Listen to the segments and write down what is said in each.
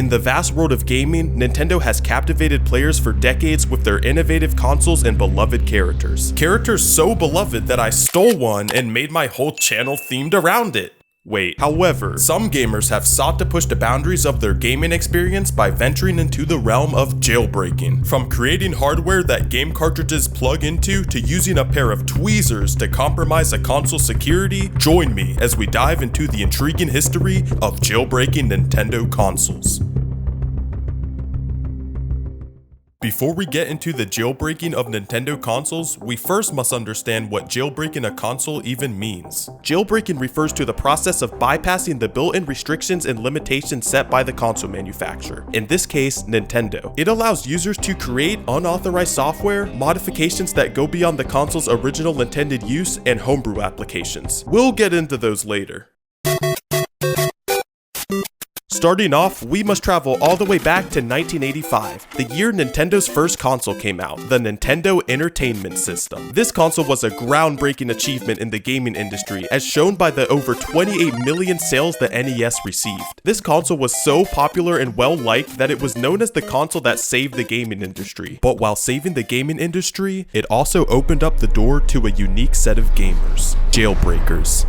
In the vast world of gaming, Nintendo has captivated players for decades with their innovative consoles and beloved characters. Characters so beloved that I stole one and made my whole channel themed around it. Wait, however, some gamers have sought to push the boundaries of their gaming experience by venturing into the realm of jailbreaking. From creating hardware that game cartridges plug into to using a pair of tweezers to compromise a console security, join me as we dive into the intriguing history of jailbreaking Nintendo consoles. Before we get into the jailbreaking of Nintendo consoles, we first must understand what jailbreaking a console even means. Jailbreaking refers to the process of bypassing the built-in restrictions and limitations set by the console manufacturer, in this case, Nintendo. It allows users to create unauthorized software, modifications that go beyond the console's original intended use, and homebrew applications. We'll get into those later. Starting off, we must travel all the way back to 1985, the year Nintendo's first console came out, the Nintendo Entertainment System. This console was a groundbreaking achievement in the gaming industry, as shown by the over 28 million sales the NES received. This console was so popular and well-liked that it was known as the console that saved the gaming industry. But while saving the gaming industry, it also opened up the door to a unique set of gamers: jailbreakers.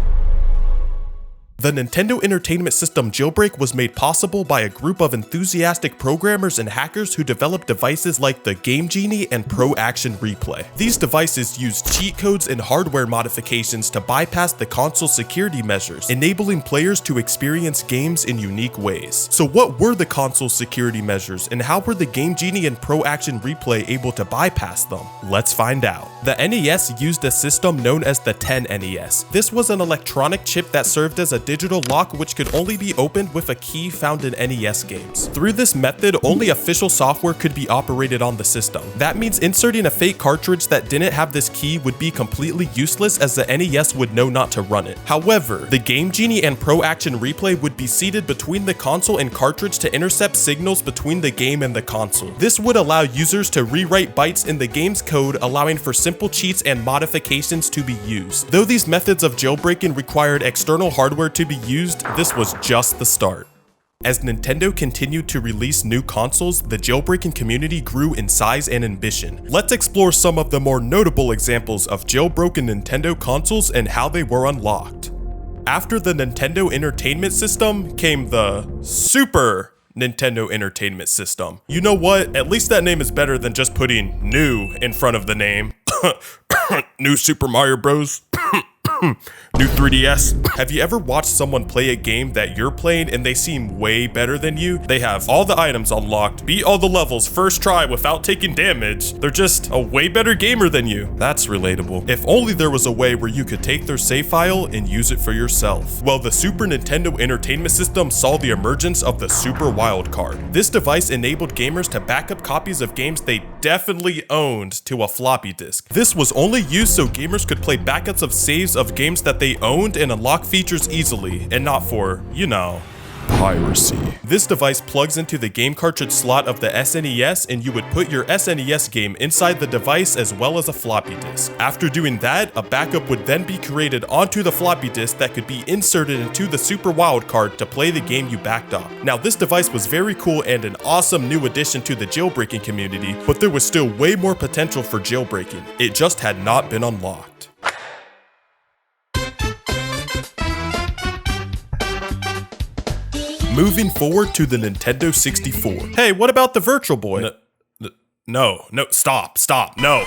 The Nintendo Entertainment System jailbreak was made possible by a group of enthusiastic programmers and hackers who developed devices like the Game Genie and Pro Action Replay. These devices used cheat codes and hardware modifications to bypass the console's security measures, enabling players to experience games in unique ways. So what were the console's security measures, and how were the Game Genie and Pro Action Replay able to bypass them? Let's find out. The NES used a system known as the 10NES. This was an electronic chip that served as a digital lock which could only be opened with a key found in NES games. Through this method, only official software could be operated on the system. That means inserting a fake cartridge that didn't have this key would be completely useless, as the NES would know not to run it. However, the Game Genie and Pro Action Replay would be seated between the console and cartridge to intercept signals between the game and the console. This would allow users to rewrite bytes in the game's code, allowing for simple cheats and modifications to be used. Though these methods of jailbreaking required external hardware to be used, this was just the start. As Nintendo continued to release new consoles, the jailbreaking community grew in size and ambition. Let's explore some of the more notable examples of jailbroken Nintendo consoles and how they were unlocked. After the Nintendo Entertainment System came the Super Nintendo Entertainment System. You know what? At least that name is better than just putting new in front of the name. New Super Mario Bros. New 3DS. Have you ever watched someone play a game that you're playing and they seem way better than you? They have all the items unlocked, beat all the levels first try without taking damage. They're just a way better gamer than you. That's relatable. If only there was a way where you could take their save file and use it for yourself. Well, the Super Nintendo Entertainment System saw the emergence of the Super Wildcard. This device enabled gamers to back up copies of games they definitely owned to a floppy disk. This was only used so gamers could play backups of saves of games that they owned and unlock features easily, and not for, you know, piracy. This device plugs into the game cartridge slot of the SNES, and you would put your SNES game inside the device as well as a floppy disk. After doing that, a backup would then be created onto the floppy disk that could be inserted into the Super Wildcard to play the game you backed up. Now, this device was very cool and an awesome new addition to the jailbreaking community, but there was still way more potential for jailbreaking. It just had not been unlocked. Moving forward to the Nintendo 64. Hey, what about the Virtual Boy? No, stop, no.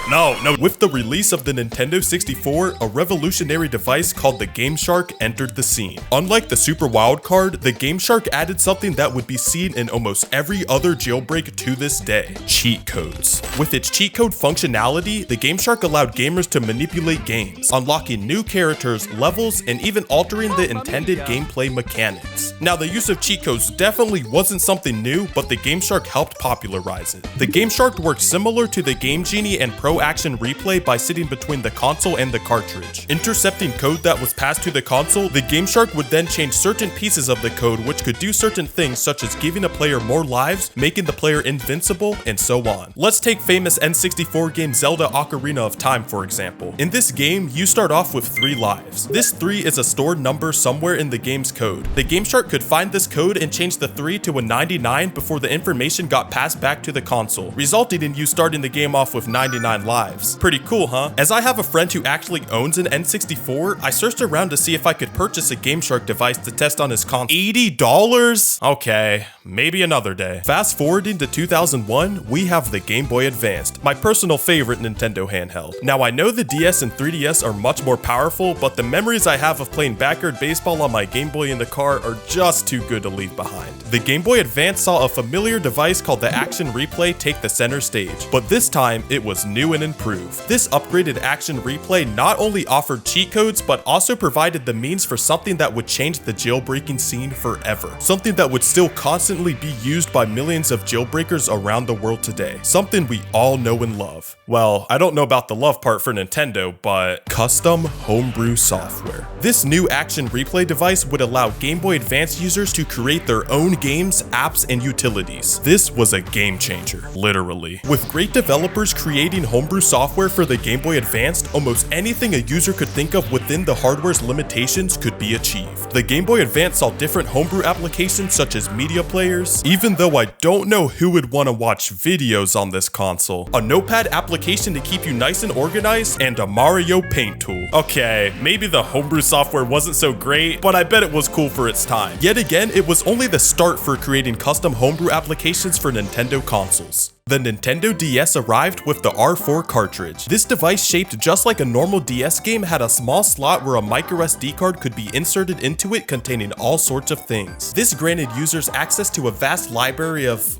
With the release of the Nintendo 64, a revolutionary device called the Game Shark entered the scene. Unlike the Super Wildcard, the Game Shark added something that would be seen in almost every other jailbreak to this day: cheat codes. With its cheat code functionality, the Game Shark allowed gamers to manipulate games, unlocking new characters, levels, and even altering the intended gameplay mechanics. Now, the use of cheat codes definitely wasn't something new, but the Game Shark helped popularize it. The Game Shark worked similar to the Game Genie and Pro Action Replay by sitting between the console and the cartridge. Intercepting code that was passed to the console, the Game Shark would then change certain pieces of the code which could do certain things such as giving a player more lives, making the player invincible, and so on. Let's take famous N64 game Zelda Ocarina of Time for example. In this game, you start off with 3 lives. This 3 is a stored number somewhere in the game's code. The Game Shark could find this code and change the 3 to a 99 before the information got passed back to the console, resulting in you starting the game off with 99 lives. Pretty cool, huh? As I have a friend who actually owns an N64, I searched around to see if I could purchase a Game Shark device to test on his console. $80? Okay, maybe another day. Fast forwarding to 2001, we have the Game Boy Advanced, my personal favorite Nintendo handheld. Now I know the DS and 3DS are much more powerful, but the memories I have of playing backyard baseball on my Game Boy in the car are just too good to leave behind. The Game Boy Advance saw a familiar device called the Action Replay take the center stage, but this time it was new and improved. This upgraded Action Replay not only offered cheat codes, but also provided the means for something that would change the jailbreaking scene forever. Something that would still constantly be used by millions of jailbreakers around the world today. Something we all know and love. Well, I don't know about the love part for Nintendo, but custom homebrew software. This new Action Replay device would allow Game Boy Advance users to create their own games, apps, and utilities. This was a game changer, literally. With great developers creating homebrew software for the Game Boy Advanced, almost anything a user could think of within the hardware's limitations could be achieved. The Game Boy Advance saw different homebrew applications such as media players, even though I don't know who would want to watch videos on this console, a notepad application to keep you nice and organized, and a Mario Paint tool. Okay, maybe the homebrew software wasn't so great, but I bet it was cool for its time. Yet again, it was only the start for creating custom homebrew applications for Nintendo consoles. The Nintendo DS arrived with the R4 cartridge. This device, shaped just like a normal DS game, had a small slot where a microSD card could be inserted into it containing all sorts of things. This granted users access to a vast library of,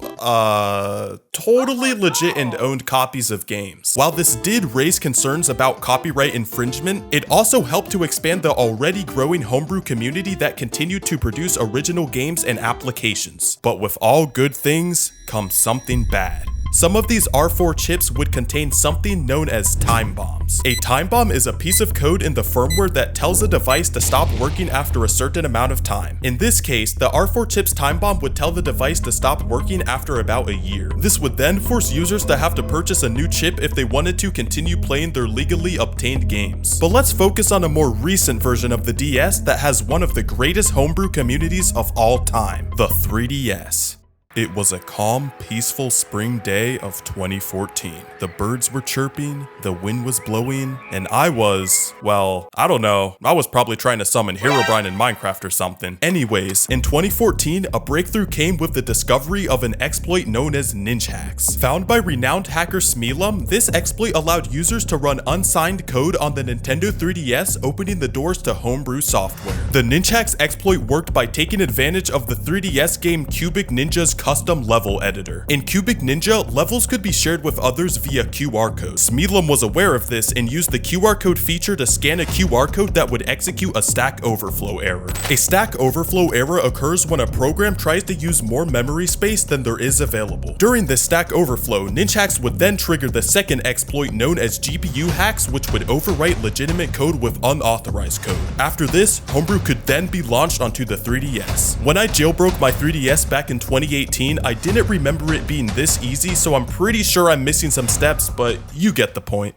totally legit and owned copies of games. While this did raise concerns about copyright infringement, it also helped to expand the already growing homebrew community that continued to produce original games and applications. But with all good things comes something bad. Some of these R4 chips would contain something known as time bombs. A time bomb is a piece of code in the firmware that tells a device to stop working after a certain amount of time. In this case, the R4 chip's time bomb would tell the device to stop working after about a year. This would then force users to have to purchase a new chip if they wanted to continue playing their legally obtained games. But let's focus on a more recent version of the DS that has one of the greatest homebrew communities of all time, the 3DS. It was a calm, peaceful spring day of 2014. The birds were chirping, the wind was blowing, and I was, well, I don't know, I was probably trying to summon Herobrine in Minecraft or something. Anyways, in 2014, a breakthrough came with the discovery of an exploit known as Ninjhacks. Found by renowned hacker Smeelum, this exploit allowed users to run unsigned code on the Nintendo 3DS, opening the doors to homebrew software. The Ninjhacks exploit worked by taking advantage of the 3DS game Cubic Ninja's custom level editor. In Cubic Ninja, levels could be shared with others via QR codes. Smeelum was aware of this and used the QR code feature to scan a QR code that would execute a Stack Overflow error. A Stack Overflow error occurs when a program tries to use more memory space than there is available. During this Stack Overflow, Ninjhacks would then trigger the second exploit known as GPU hacks, which would overwrite legitimate code with unauthorized code. After this, homebrew could then be launched onto the 3DS. When I jailbroke my 3DS back in 2018, I didn't remember it being this easy, so I'm pretty sure I'm missing some steps, but you get the point.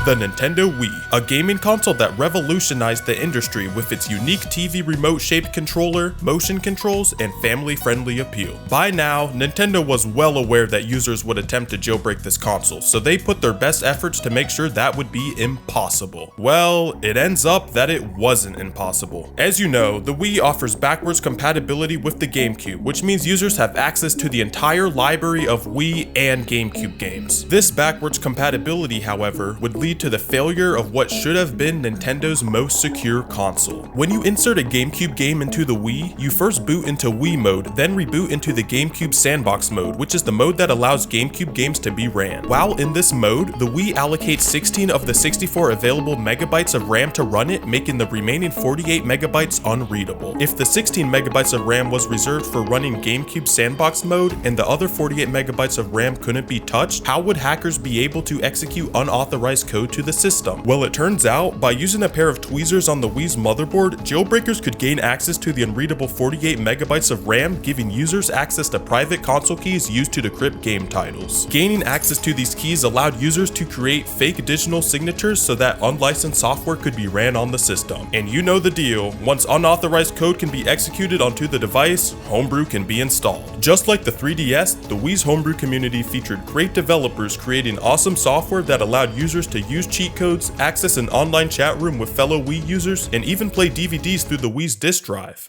The Nintendo Wii, a gaming console that revolutionized the industry with its unique TV remote-shaped controller, motion controls, and family-friendly appeal. By now, Nintendo was well aware that users would attempt to jailbreak this console, so they put their best efforts to make sure that would be impossible. Well, it ends up that it wasn't impossible. As you know, the Wii offers backwards compatibility with the GameCube, which means users have access to the entire library of Wii and GameCube games. This backwards compatibility, however, would lead lead to the failure of what should have been Nintendo's most secure console. When you insert a GameCube game into the Wii, you first boot into Wii mode, then reboot into the GameCube Sandbox mode, which is the mode that allows GameCube games to be ran. While in this mode, the Wii allocates 16 of the 64 available megabytes of RAM to run it, making the remaining 48 megabytes unreadable. If the 16 megabytes of RAM was reserved for running GameCube Sandbox mode and the other 48 megabytes of RAM couldn't be touched, how would hackers be able to execute unauthorized code to the system? Well, it turns out, by using a pair of tweezers on the Wii's motherboard, jailbreakers could gain access to the unreadable 48 megabytes of RAM, giving users access to private console keys used to decrypt game titles. Gaining access to these keys allowed users to create fake digital signatures so that unlicensed software could be ran on the system. And you know the deal, once unauthorized code can be executed onto the device, homebrew can be installed. Just like the 3DS, the Wii's homebrew community featured great developers creating awesome software that allowed users to use cheat codes, access an online chat room with fellow Wii users, and even play DVDs through the Wii's disk drive.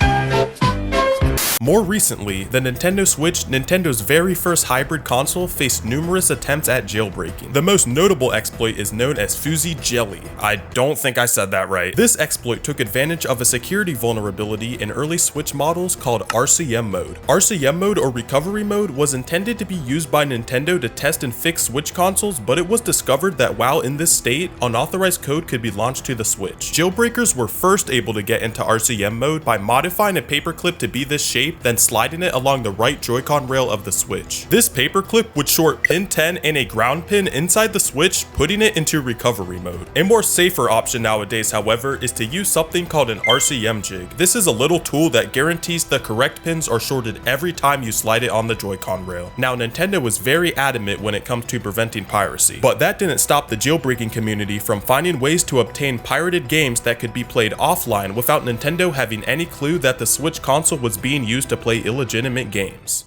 More recently, the Nintendo Switch, Nintendo's very first hybrid console, faced numerous attempts at jailbreaking. The most notable exploit is known as Fuzzy Jelly. I don't think I said that right. This exploit took advantage of a security vulnerability in early Switch models called RCM mode. RCM mode, or recovery mode, was intended to be used by Nintendo to test and fix Switch consoles, but it was discovered that while in this state, unauthorized code could be launched to the Switch. Jailbreakers were first able to get into RCM mode by modifying a paperclip to be this shape, then sliding it along the right Joy-Con rail of the Switch. This paperclip would short pin 10 and a ground pin inside the Switch, putting it into recovery mode. A more safer option nowadays, however, is to use something called an RCM jig. This is a little tool that guarantees the correct pins are shorted every time you slide it on the Joy-Con rail. Now, Nintendo was very adamant when it comes to preventing piracy, but that didn't stop the jailbreaking community from finding ways to obtain pirated games that could be played offline without Nintendo having any clue that the Switch console was being used to play illegitimate games.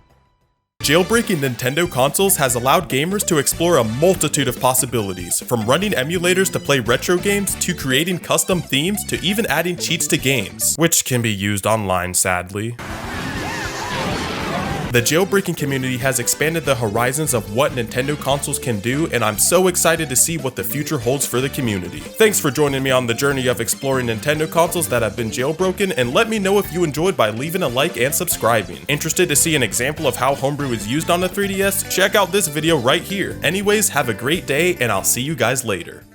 Jailbreaking Nintendo consoles has allowed gamers to explore a multitude of possibilities, from running emulators to play retro games, to creating custom themes, to even adding cheats to games, which can be used online, sadly. The jailbreaking community has expanded the horizons of what Nintendo consoles can do, and I'm so excited to see what the future holds for the community. Thanks for joining me on the journey of exploring Nintendo consoles that have been jailbroken, and let me know if you enjoyed by leaving a like and subscribing. Interested to see an example of how homebrew is used on the 3DS? Check out this video right here. Anyways, have a great day, and I'll see you guys later.